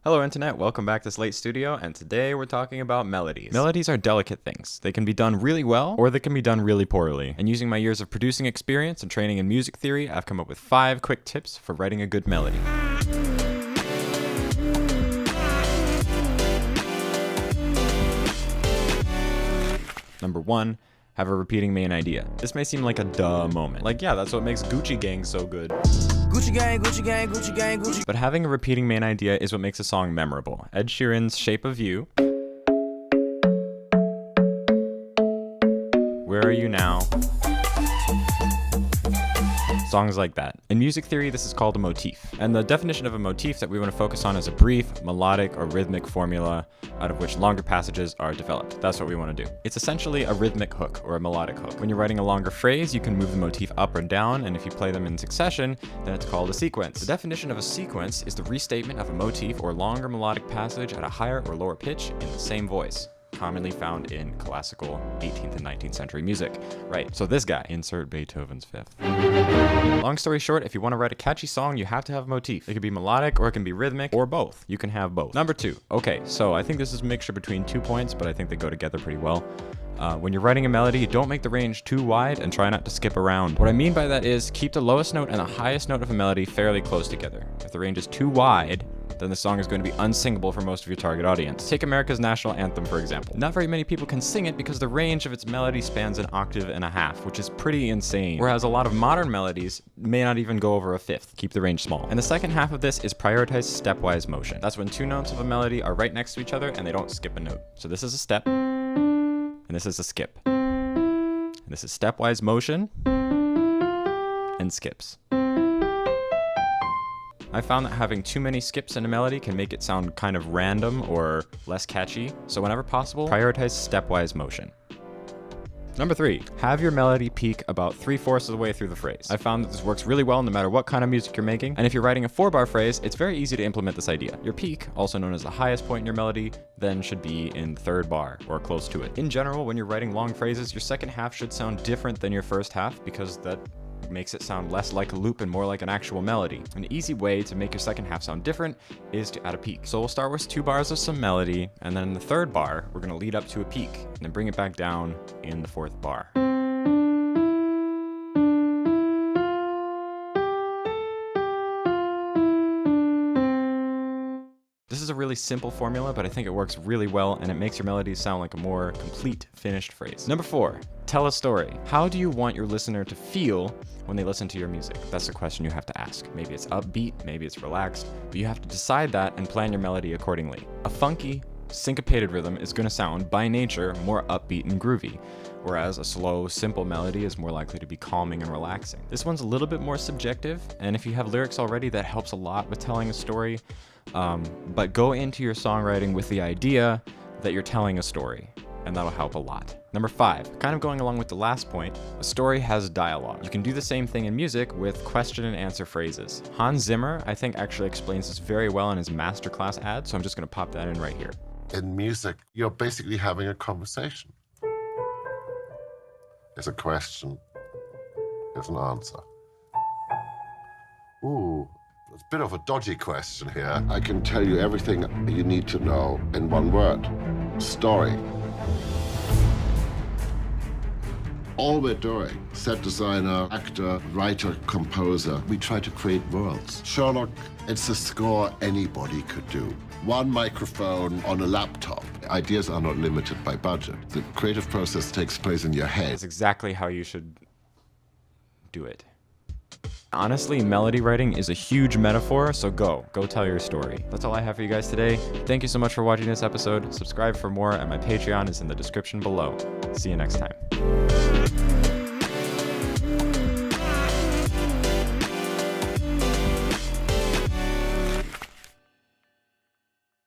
Hello Internet, welcome back to Slate Studio, and today we're talking about melodies. Melodies are delicate things. They can be done really well, or they can be done really poorly. And using my years of producing experience and training in music theory, I've come up with 5 quick tips for writing a good melody. Number 1, have a repeating main idea. This may seem like a duh moment. Like, yeah, that's what makes Gucci Gang so good. Gucci gang, Gucci gang, Gucci gang, Gucci. But having a repeating main idea is what makes a song memorable. Ed Sheeran's Shape of You. Where Are You Now? Songs like that. In music theory, this is called a motif. And the definition of a motif that we want to focus on is a brief, melodic, or rhythmic formula out of which longer passages are developed. That's what we want to do. It's essentially a rhythmic hook or a melodic hook. When you're writing a longer phrase, you can move the motif up or down, and if you play them in succession, then it's called a sequence. The definition of a sequence is the restatement of a motif or longer melodic passage at a higher or lower pitch in the same voice, commonly found in classical 18th and 19th century music. Right, so this guy, insert Beethoven's Fifth. Long story short, if you want to write a catchy song, you have to have a motif. It can be melodic, or it can be rhythmic, or both. You can have both. Number 2. Okay, so I think this is a mixture between 2 points, but I think they go together pretty well. When you're writing a melody, don't make the range too wide and try not to skip around. What I mean by that is keep the lowest note and the highest note of a melody fairly close together. If the range is too wide, then the song is going to be unsingable for most of your target audience. Take America's national anthem, for example. Not very many people can sing it because the range of its melody spans an octave and a half, which is pretty insane. Whereas a lot of modern melodies may not even go over a fifth. Keep the range small. And the second half of this is prioritize stepwise motion. That's when 2 notes of a melody are right next to each other and they don't skip a note. So this is a step, and this is a skip. And this is stepwise motion and skips. I found that having too many skips in a melody can make it sound kind of random or less catchy, so whenever possible, prioritize stepwise motion. Number 3, have your melody peak about 3/4 of the way through the phrase. I found that this works really well no matter what kind of music you're making, and if you're writing a 4-bar phrase, it's very easy to implement this idea. Your peak, also known as the highest point in your melody, then should be in the 3rd bar, or close to it. In general, when you're writing long phrases, your second half should sound different than your first half, because that makes it sound less like a loop and more like an actual melody. An easy way to make your second half sound different is to add a peak. So we'll start with 2 bars of some melody, and then in the 3rd bar, we're going to lead up to a peak, and then bring it back down in the 4th bar. This is a really simple formula, but I think it works really well, and it makes your melodies sound like a more complete, finished phrase. Number 4, tell a story. How do you want your listener to feel when they listen to your music? That's a question you have to ask. Maybe it's upbeat, maybe it's relaxed, but you have to decide that and plan your melody accordingly. A funky, syncopated rhythm is going to sound, by nature, more upbeat and groovy, whereas a slow, simple melody is more likely to be calming and relaxing. This one's a little bit more subjective, and if you have lyrics already, that helps a lot with telling a story. But go into your songwriting with the idea that you're telling a story, and that'll help a lot. Number 5, kind of going along with the last point, a story has dialogue. You can do the same thing in music with question and answer phrases. Hans Zimmer, I think, actually explains this very well in his masterclass ad, so I'm just going to pop that in right here. In music, you're basically having a conversation. There's a question, there's an answer. Ooh. It's a bit of a dodgy question here. I can tell you everything you need to know in one word. Story. All we're doing, set designer, actor, writer, composer, we try to create worlds. Sherlock, it's a score anybody could do. One microphone on a laptop. Ideas are not limited by budget. The creative process takes place in your head. That's exactly how you should do it. Honestly, melody writing is a huge metaphor, so go tell your story. That's all I have for you guys today. Thank you so much for watching this episode. Subscribe for more, and my Patreon is in the description below. See you next time.